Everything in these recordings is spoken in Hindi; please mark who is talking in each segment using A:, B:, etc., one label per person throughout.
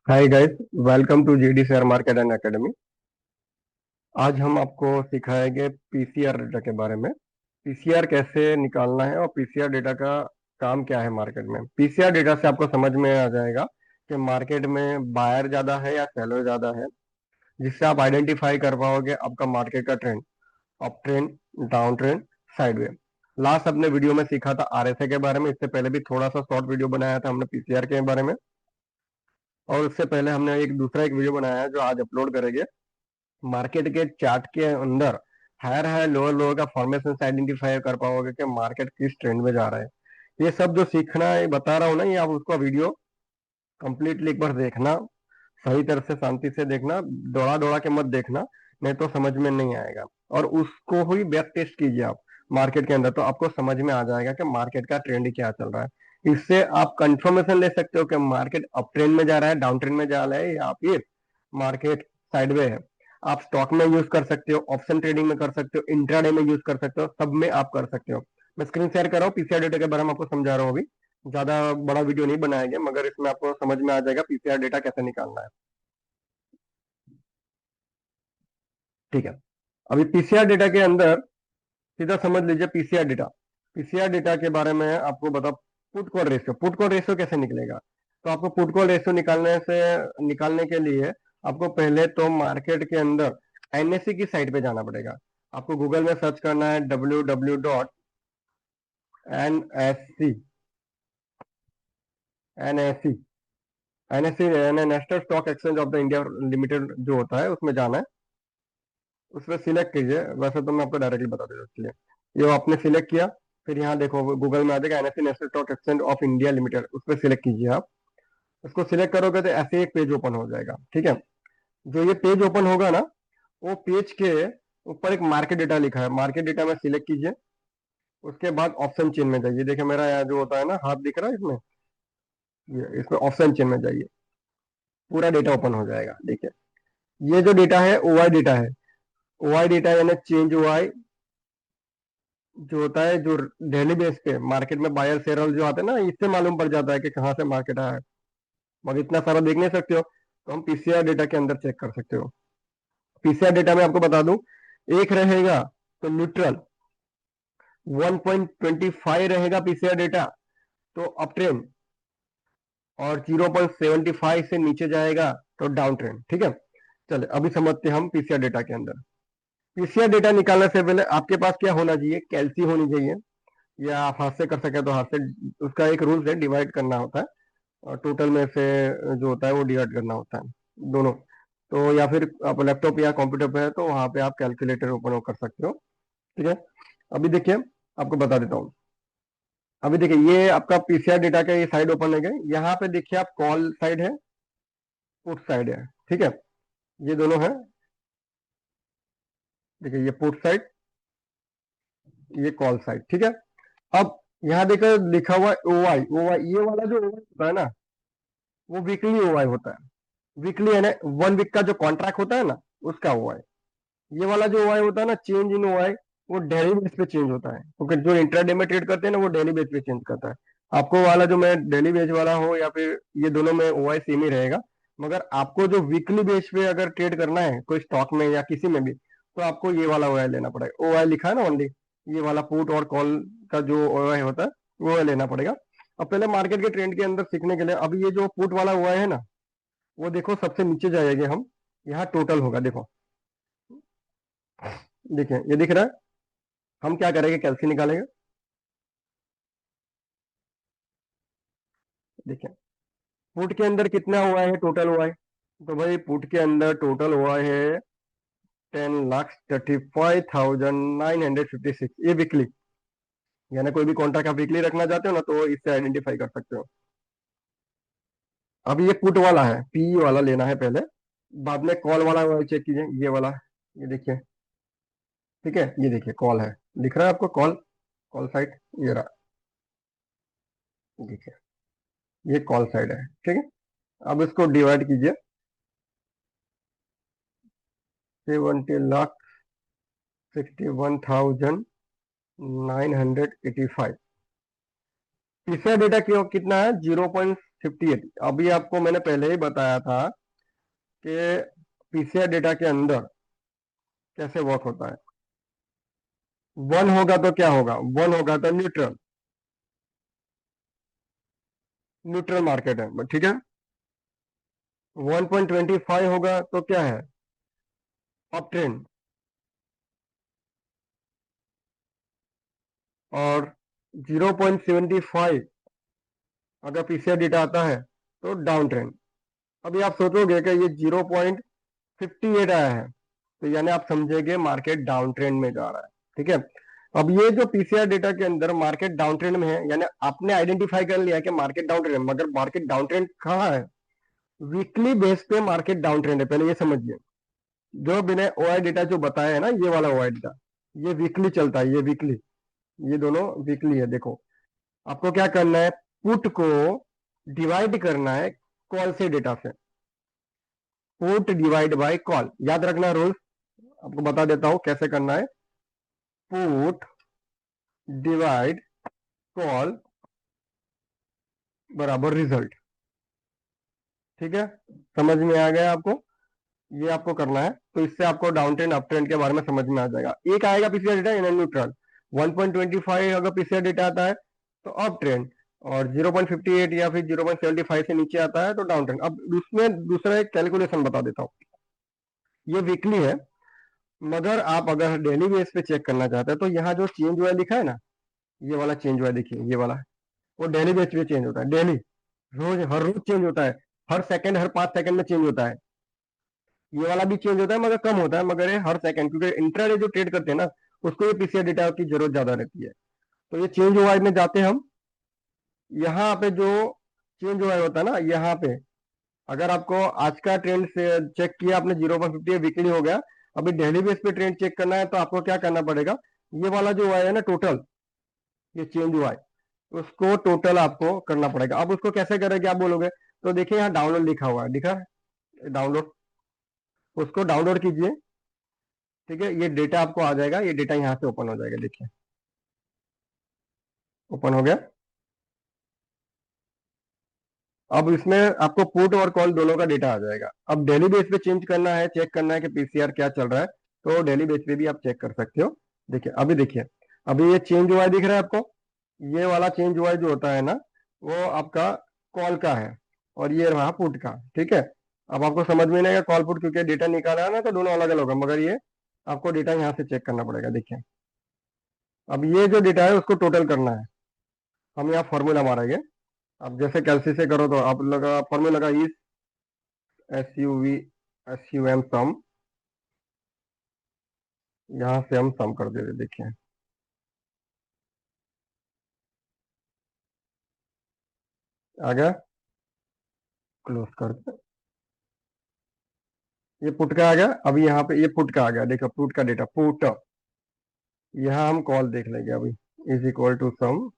A: Hi guys, welcome to GD share market and academy. आज हम आपको सिखाएंगे पीसीआर डेटा के बारे में। पीसीआर कैसे निकालना है और पीसीआर डेटा का काम क्या है मार्केट में। पीसीआर डेटा से आपको समझ में आ जाएगा कि मार्केट में बायर ज्यादा है या सेलर ज्यादा है, जिससे आप आइडेंटिफाई कर पाओगे आपका मार्केट का trend, up trend, down trend, sideway. Last अपने वीडियो में सीखा था आरएसए के बारे में। इससे पहले भी थोड़ा सा शॉर्ट वीडियो बनाया था हमने पीसीआर के बारे में, और उससे पहले हमने एक वीडियो बनाया है जो आज अपलोड करेंगे। मार्केट के चार्ट के अंदर हायर हाई लोअर लोअर का फॉर्मेशन से आइडेंटिफाई कर पाओगे कि मार्केट किस ट्रेंड में जा रहा है। ये सब जो सीखना है बता रहा हूँ ना, ये आप उसका वीडियो कंप्लीटली एक बार देखना, सही तरह से शांति से देखना, दौड़ा दौड़ा के मत देखना, नहीं तो समझ में नहीं आएगा। और उसको ही बैक टेस्ट कीजिए आप मार्केट के अंदर, तो आपको समझ में आ जाएगा कि मार्केट का ट्रेंड क्या चल रहा है। इससे आप कंफर्मेशन ले सकते हो कि मार्केट अप ट्रेंड में जा रहा है, डाउन ट्रेंड में जा रहा है, या फिर मार्केट साइडवे है। आप स्टॉक में यूज कर सकते हो, ऑप्शन ट्रेडिंग में कर सकते हो, इंट्राडे में यूज कर सकते हो, सब में आप कर सकते हो। मैं स्क्रीन शेयर कर रहा हूँ, पीसीआर डेटा के बारे में आपको समझा रहा हूँ अभी। ज्यादा बड़ा वीडियो नहीं बनाएंगे, मगर इसमें आपको समझ में आ जाएगा पीसीआर डेटा कैसे निकालना है। ठीक है, अभी पीसीआर डेटा के अंदर सीधा समझ लीजिए पीसीआर डेटा। पीसीआर डेटा के बारे में आपको बता, put call ratio. Put call ratio कैसे निकलेगा? तो आपको पुट कॉल रेशियो निकालने के लिए आपको पहले तो मार्केट के अंदर एनएससी की साइट पे जाना पड़ेगा। आपको गूगल में सर्च करना है www.nsc एनएससी एनएससी यानी national stock exchange of the India limited जो होता है, उसमें जाना है। उसमें सिलेक्ट कीजिए, वैसे तो मैं आपको डायरेक्टली बता देता हूँ, इसलिए ये आपने सिलेक्ट किया। फिर यहाँ देखो गूगल में आ जाएगा NSC national stock exchange of India limited, उस पर सिलेक्ट कीजिए आप। उसको सिलेक्ट करोगे तो ऐसे एक पेज ओपन हो जाएगा। ठीक है, जो ये पेज ओपन होगा ना, वो पेज के ऊपर एक मार्केट डेटा लिखा है, मार्केट डेटा में सिलेक्ट कीजिए। उसके बाद ऑप्शन चेन में जाइए। देखिए मेरा यहाँ जो होता है ना, हाथ दिख रहा है इसमें, ये इसमें ऑप्शन चेन में जाइए, पूरा डेटा ओपन हो जाएगा। देखिए ये जो डेटा है ओवाई डेटा है। ओवाई डेटा यानी चेंज ओवाई जो होता है, जो डेली बेस पे मार्केट में बायर सेलर जो आते हैं ना, इससे मालूम पड़ जाता है कि कहाँ से मार्केट आया है। मगर इतना सारा देख नहीं सकते हो, तो हम पीसीआर डेटा के अंदर चेक कर सकते हो। पीसीआर डेटा में आपको बता दूं, एक रहेगा तो न्यूट्रल, 1.25 रहेगा पीसीआर डेटा तो अप ट्रेंड, और 0.75 से नीचे जाएगा तो डाउन ट्रेंड। ठीक है, चले अभी समझते हैं हम पीसीआर डेटा के अंदर। पीसीआर डेटा निकालने से पहले आपके पास क्या होना चाहिए? कैल्सी होनी चाहिए, या आप हाथ से कर सके तो हाथ से। उसका एक रूल है, डिवाइड करना होता है, और टोटल में से जो होता है वो डिवाइड करना होता है दोनों। तो या फिर आप लैपटॉप या कंप्यूटर पे है तो वहां पे आप कैलकुलेटर ओपन कर सकते हो। ठीक है, अभी देखिए आपको बता देता हूँ। अभी देखिए ये आपका पीसीआर डेटा का ये साइड ओपन है गया। यहाँ पे देखिए आप कॉल साइड है, पुट साइड है। ठीक है, ये दोनों है। देखिए ये पुट साइड, ये कॉल साइड। ठीक है, अब यहाँ देखो लिखा हुआ है ओवाई। ओवाई ये वाला जो ओवाई होता है ना, वो वीकली ओवाई होता है। वीकली है ना, 1 वीक का जो कॉन्ट्रैक्ट होता है ना, उसका ओवाई। ये वाला जो ओवाई होता है ना, चेंज इन ओवाई, वो डेली बेस पे चेंज होता है, क्योंकि जो इंट्राडे में ट्रेड करते हैं ना, वो डेली बेस पे चेंज करता है। आपको वाला जो मैं डेली बेस वाला हो या फिर ये दोनों में ओवाई सेम ही रहेगा। मगर आपको जो वीकली बेस पे अगर ट्रेड करना है कोई स्टॉक में या किसी में भी, तो आपको ये वाला ओआई लेना पड़ेगा। ओआई लिखा है ना ओनली, ये वाला पुट और कॉल का जो ओआई होता है वो लेना पड़ेगा। अब पहले मार्केट के ट्रेंड के अंदर सीखने के लिए, अभी ये जो पुट वाला ओआई है ना, वो देखो सबसे नीचे जाएंगे हम, यहाँ टोटल होगा देखो। देखिए ये दिख रहा है। हम क्या करेंगे, कैल्सी निकालेंगे। देखिए पुट के अंदर कितना हुआ है, टोटल हुआ है। तो भाई पुट के अंदर टोटल हुआ है 10,35,956, ये वीकली। यानी कोई भी कॉन्ट्रैक्ट आप वीकली रखना चाहते हो ना, तो इससे आइडेंटिफाई कर सकते हो। अब ये पुट वाला है, पी वाला लेना है पहले, बाद में कॉल वाला चेक कीजिए, ये वाला। ये देखिए, ठीक है, ये देखिए कॉल है, दिख रहा है आपको कॉल, कॉल साइड, ये रहा। देखिए ये कॉल साइड है। ठीक है, अब इसको डिवाइड कीजिए, 70,61,985। तीसरा डेटा क्यों कितना है? 0.75 58। अभी आपको मैंने पहले ही बताया था कि पीसीआर डेटा के अंदर कैसे वर्क होता है। वन होगा तो क्या होगा, वन होगा तो न्यूट्रल, न्यूट्रल मार्केट है, ठीक है। 1.25 होगा तो क्या है, अप ट्रेंड। और 0.75 अगर पीसीआर डेटा आता है तो डाउन ट्रेंड। अभी आप सोचोगे कि ये 0.58 आया है तो यानी आप समझेंगे मार्केट डाउन ट्रेंड में जा रहा है, ठीक है। अब ये जो पीसीआर डेटा के अंदर मार्केट डाउन ट्रेंड में है, यानी आपने आइडेंटिफाई कर लिया कि मार्केट डाउन ट्रेंड है, मगर मार्केट डाउन ट्रेंड कहाँ है, वीकली बेस पे मार्केट डाउन ट्रेंड है, पहले ये समझिए। जो मैंने ओआई डेटा जो बताया है ना, ये वाला ओआई डेटा, ये वीकली चलता है, ये वीकली, ये दोनों वीकली है। देखो, आपको क्या करना है, पुट को डिवाइड करना है कॉल से डेटा से। पुट डिवाइड बाय कॉल, याद रखना रूल्स, आपको बता देता हूं कैसे करना है। पुट डिवाइड कॉल बराबर रिजल्ट, ठीक है। समझ में आ गया आपको, ये आपको करना है, तो इससे आपको डाउन ट्रेंड अप ट्रेंड के बारे में समझ में आ जाएगा। एक आएगा पीसीआर डेटा इन न्यूट्रल, 1.25 अगर पीसीआर डेटा आता है तो अप ट्रेंड, और 0.58 या फिर 0.75 से नीचे आता है तो डाउन ट्रेंड। अब उसमें दूसरा एक कैलकुलेशन बता देता हूँ, ये वीकली है, मगर आप अगर डेली बेस पे चेक करना चाहते हैं तो यहाँ जो चेंज हुआ लिखा है ना, ये वाला चेंज हुआ देखिए, ये वाला, वो डेली बेस पे चेंज होता है, डेली, रोज, हर रोज चेंज होता है, हर सेकंड, हर 5 सेकंड में चेंज होता है। ये वाला भी चेंज होता है मगर कम होता है, मगर ये हर सेकंड, क्योंकि इंट्राडे जो ट्रेड करते हैं ना, उसको ये पीसीआर डेटा की जरूरत ज्यादा रहती है। तो ये चेंज हुआ में जाते हैं हम, यहाँ पे जो चेंज हुआ होता है ना, यहाँ पे अगर आपको आज का ट्रेंड से चेक किया आपने, 0.50 वीकली हो गया, अभी डेली बेस पे ट्रेंड चेक करना है तो आपको क्या करना पड़ेगा, ये वाला जो हुआ है ना टोटल, ये चेंज हुआ है, उसको टोटल आपको करना पड़ेगा। अब उसको कैसे करेंगे आप बोलोगे, तो देखिए यहाँ डाउनलोड लिखा हुआ है, दिखा है डाउनलोड, उसको डाउनलोड कीजिए, ठीक है। ये डेटा आपको आ जाएगा, ये डेटा यहाँ से ओपन हो जाएगा, देखिए ओपन हो गया। अब इसमें आपको पुट और कॉल दोनों का डेटा आ जाएगा। अब डेली बेस पे चेंज करना है, चेक करना है कि पीसीआर क्या चल रहा है, तो डेली बेस पे भी आप चेक कर सकते हो। देखिए अभी, देखिए अभी ये चेंज हुआ है, दिख रहा है आपको, ये वाला चेंज हुआ है जो होता है ना, वो आपका कॉल का है, और ये रहा पुट का, ठीक है। अब आपको समझ में नहीं आएगा कॉल पुट, क्योंकि डेटा निकाला है ना तो दोनों अलग अलग होगा, मगर ये आपको डेटा यहाँ से चेक करना पड़ेगा। देखिए अब ये जो डेटा है उसको टोटल करना है, हम यहाँ फॉर्मूला मारेंगे। अब जैसे कैलसी से करो तो आप लोग फॉर्मूला लगा, इस S U V, S U M sum, यहाँ से हम सम कर देते, देखिए आ गया, क्लोज कर दे। ये पुट का आ गया, अभी यहाँ पे ये पुट का आ गया, देखो पुट का डेटा, पुट, यहाँ हम कॉल देख लेंगे अभी, इज इक्वल टू सम,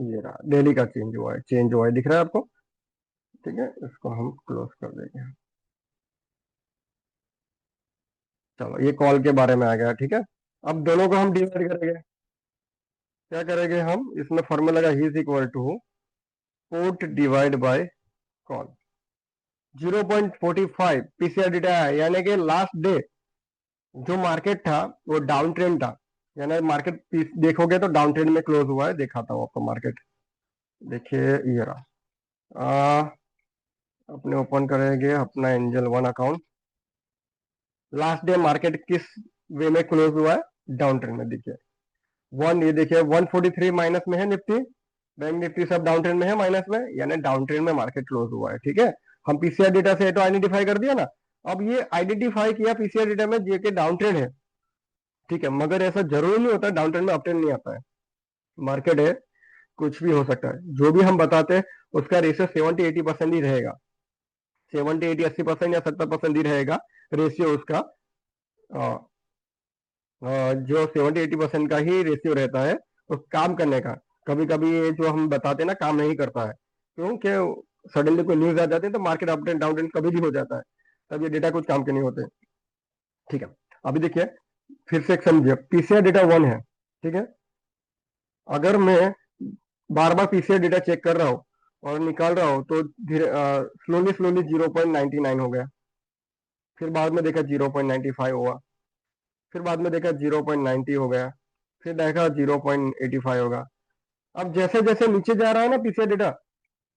A: ये रहा डेली का चेंज हुआ है, चेंज हुआ है, दिख रहा है आपको, ठीक है। इसको हम क्लोज कर देंगे। चलो ये कॉल के बारे में आ गया, ठीक है। अब दोनों को हम डिवाइड करेंगे, क्या करेंगे हम, इसमें फॉर्मूला का ही is equal to put divide by call. 0.45 PCR data है, यानी कि लास्ट डे जो मार्केट था वो डाउन ट्रेंड था, यानी मार्केट देखोगे तो डाउन ट्रेंड में क्लोज हुआ है। दिखाता हूँ आपको मार्केट, देखिए ये रहा, अपने ओपन करेंगे अपना angel one account, last day market किस वे में क्लोज हुआ है, डाउन ट्रेंड में। देखिए वन, ये देखिए 143 माइनस में है निफ्टी, बैंक निफ्टी सब डाउन ट्रेंड में है, माइनस में, यानी डाउन ट्रेंड में मार्केट क्लोज हुआ है, ठीक है। हम पीसीआर डेटा से तो आइडेंटिफाई कर दिया ना। अब ये आइडेंटिफाई किया पीसीआर डेटा में जे के डाउन ट्रेंड है, ठीक है, मगर ऐसा जरूरी नहीं होता डाउन ट्रेंड में अप ट्रेंड नहीं आता है, मार्केट है, कुछ भी हो सकता है। जो भी हम बताते हैं उसका रेशियो 70-80% ही रहेगा, 70-80-80% या 70% ही रहेगा रेशियो उसका। अ, जो 70-80% का ही रेशियो रहता है उस काम करने का। कभी कभी ये जो हम बताते हैं ना काम नहीं करता है, क्योंकि सडनली कोई न्यूज आ जाती है तो मार्केट अप एंड डाउन कभी भी हो जाता है, तब ये डेटा कुछ काम के नहीं होते, ठीक है। अभी देखिए फिर से एक समझिए, पीसीआर डेटा वन है, ठीक है। अगर मैं बार बार पीसीआर डेटा चेक कर रहा हूँ और निकाल रहा हूँ तो धीरे स्लोली स्लोली 0.99 हो गया, फिर बाद में देखा 0.95 हुआ, फिर बाद में देखा 0.90 हो गया, फिर देखा 0.85 होगा। अब जैसे जैसे नीचे जा रहा है ना पीसीआर डेटा,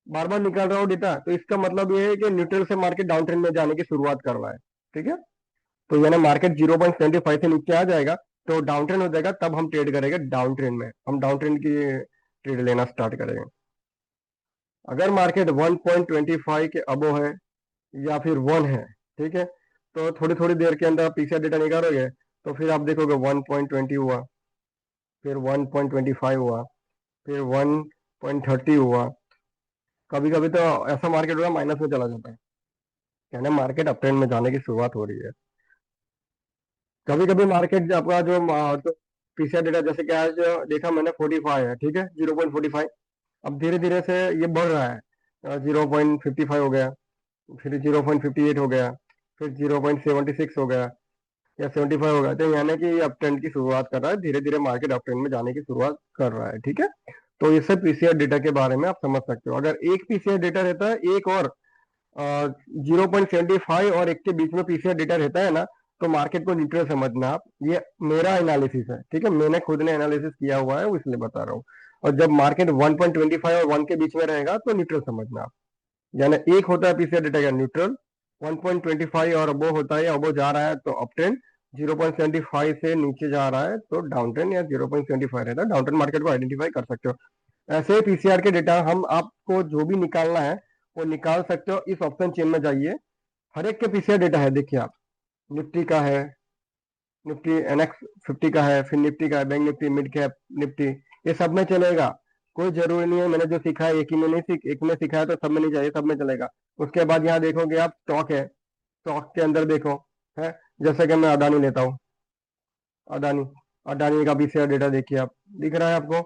A: बार बार निकाल रहा हूँ डेटा, तो इसका मतलब ये है कि न्यूट्रल से मार्केट डाउन ट्रेंड में जाने की शुरुआत कर रहा है। ठीक है, तो यानी मार्केट 0.75 से नीचे आ जाएगा तो डाउन ट्रेंड हो जाएगा, तब हम ट्रेड करेंगे डाउन ट्रेंड में, हम डाउन ट्रेंड की ट्रेड लेना स्टार्ट करेंगे। अगर मार्केट 1.25 के अबो है या फिर 1 है, ठीक है, तो थोड़ी थोड़ी देर के अंदर पीसीआर डेटा निकालोगे तो फिर आप देखोगे 1.20 हुआ, फिर 1.25 हुआ, फिर 1.30 हुआ। कभी कभी तो ऐसा मार्केट होगा माइनस में चला जाता है, यानी मार्केट अप ट्रेंड में जाने की शुरुआत हो रही है। कभी कभी मार्केट आपका जो पीसीआर डेटा जैसे कि आज देखा मैंने 45 है, ठीक है, 0.45। अब धीरे धीरे से ये बढ़ रहा है, 0.55 हो गया, फिर 0.58 हो गया, फिर 0.76 हो गया या 75 हो गया, तो यानी कि ये अप ट्रेंड की शुरुआत कर रहा है, धीरे धीरे मार्केट अप ट्रेंड में जाने की शुरुआत कर रहा है। ठीक है, तो ये सब पीसीआर डेटा के बारे में आप समझ सकते हो। अगर एक पीसीआर डेटा रहता है, एक और 0.75 और एक के बीच में पीसीआर डेटा रहता है ना, तो मार्केट को न्यूट्रल समझना आप। ये मेरा एनालिसिस है, ठीक है, मैंने खुद ने एनालिसिस किया हुआ है, वो इसलिए बता रहा हूँ। और जब मार्केट 1.25 और 1 के बीच में रहेगा तो न्यूट्रल समझना आप। यानी एक होता है पीसीआर डेटा का न्यूट्रल, 1.25 और अबो होता है, अबो जा रहा है तो अप ट्रेंड, 0.75 से नीचे जा रहा है तो डाउन ट्रेंड, या 0.25 रहता है डाउन ट्रेंड, मार्केट को आइडेंटिफाई कर सकते हो। ऐसे ही पीसीआर के डेटा हम आपको जो भी निकालना है वो निकाल सकते हो। इस ऑप्शन चेन में जाइए, हर एक के पीसीआर डेटा है, देखिए आप, निफ्टी का है, निफ्टी एनएक्स 50 का है, फिर निफ्टी का है, bank Nifty, mid cap Nifty, ये सब में चलेगा। कोई जरूरी नहीं है मैंने जो सीखा है एक ही में नहीं सीख, एक में सिखाया तो सब में नहीं चाहिए, सब में चलेगा। उसके बाद यहाँ देखोगे आप स्टॉक है, स्टॉक के अंदर देखो, है, जैसे कि मैं अदानी लेता हूँ, अदानी, अदानी का पीसीआर डेटा देखिए आप, दिख रहा है आपको।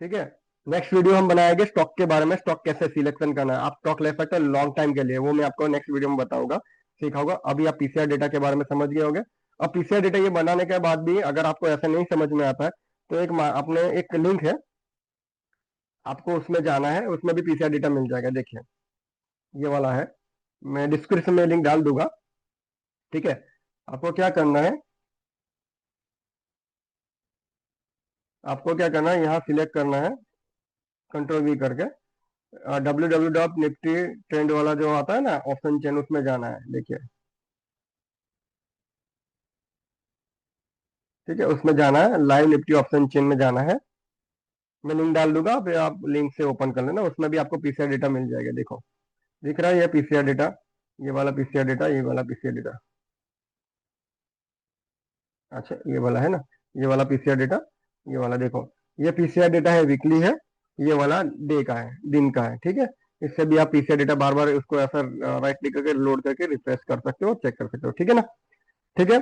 A: ठीक है, नेक्स्ट वीडियो हम बनाएंगे स्टॉक के बारे में, स्टॉक कैसे सिलेक्शन करना है, आप स्टॉक ले सकते हो लॉन्ग टाइम के लिए, वो मैं आपको नेक्स्ट वीडियो में बताऊंगा, सिखाऊंगा। अभी आप पीसीआर डेटा के बारे में समझ गए होंगे। अब पीसीआर डेटा ये बनाने के बाद भी अगर आपको ऐसा नहीं समझ में आता है तो अपने एक लिंक है, आपको उसमें जाना है, उसमें भी पीसीआर डेटा मिल जाएगा। देखिए ये वाला है, मैं डिस्क्रिप्शन में लिंक डाल दूंगा। ठीक है, आपको क्या करना है, आपको क्या करना है, यहाँ सिलेक्ट करना है, कंट्रोल वी करके, www.nifty ट्रेंड वाला जो आता है ना ऑप्शन चेन, उसमें जाना है। देखिए, ठीक है, उसमें जाना है, लाइव निफ्टी ऑप्शन चेन में जाना है। मैं लिंक डाल दूंगा, फिर आप लिंक से ओपन कर लेना, उसमें भी आपको पीसीआर डेटा मिल जाएगा। देखो दिख रहा है ये पीसीआर डेटा, ये वाला पीसीआर डेटा, ये वाला पीसीआर डेटा, अच्छा ये वाला है ना, ये वाला पीसीआर डेटा, ये वाला देखो, ये पीसीआर डेटा है वीकली है, ये वाला डे का है, दिन का है। ठीक है, इससे भी आप पीसीआर डेटा बार बार उसको ऐसा राइट क्लिक करके लोड करके रिफ्रेश कर सकते हो, चेक कर सकते हो। ठीक है ना, ठीक है,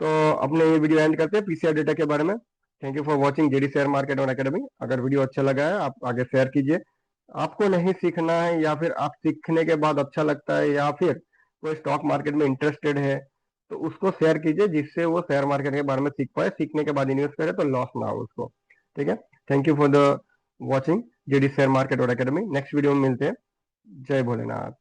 A: तो अपने ये वीडियो एंड करते हैं पीसीआर डेटा के बारे में। Thank you for watching JD share market और एकेडमी। अगर वीडियो अच्छा लगा है आप आगे शेयर कीजिए। आपको नहीं सीखना है या फिर आप सीखने के बाद अच्छा लगता है या फिर कोई स्टॉक मार्केट में इंटरेस्टेड है तो उसको शेयर कीजिए, जिससे वो शेयर मार्केट के बारे में सीख पाए, सीखने के बाद इन्वेस्ट करे तो लॉस ना हो उसको। ठीक है, thank you for the watching JD share market और एकेडमी। नेक्स्ट वीडियो में मिलते हैं। जय भोलेनाथ।